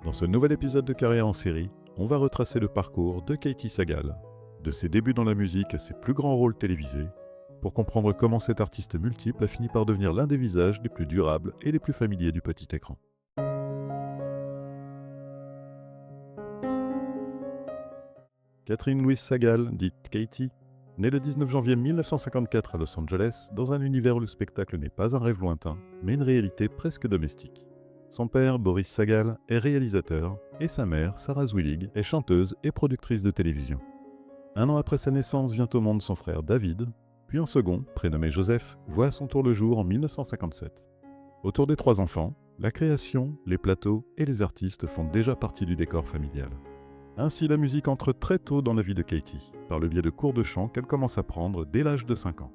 Dans ce nouvel épisode de Carrière en série, on va retracer le parcours de Katie Sagal, de ses débuts dans la musique à ses plus grands rôles télévisés, pour comprendre comment cet artiste multiple a fini par devenir l'un des visages les plus durables et les plus familiers du petit écran. Catherine Louise Sagal, dite Katie, née le 19 janvier 1954 à Los Angeles, dans un univers où le spectacle n'est pas un rêve lointain, mais une réalité presque domestique. Son père, Boris Sagal, est réalisateur, et sa mère, Sarah Zwillig, est chanteuse et productrice de télévision. Un an après sa naissance vient au monde son frère David, puis un second, prénommé Joseph, voit à son tour le jour en 1957. Autour des trois enfants, la création, les plateaux et les artistes font déjà partie du décor familial. Ainsi, la musique entre très tôt dans la vie de Katie, par le biais de cours de chant qu'elle commence à prendre dès l'âge de 5 ans.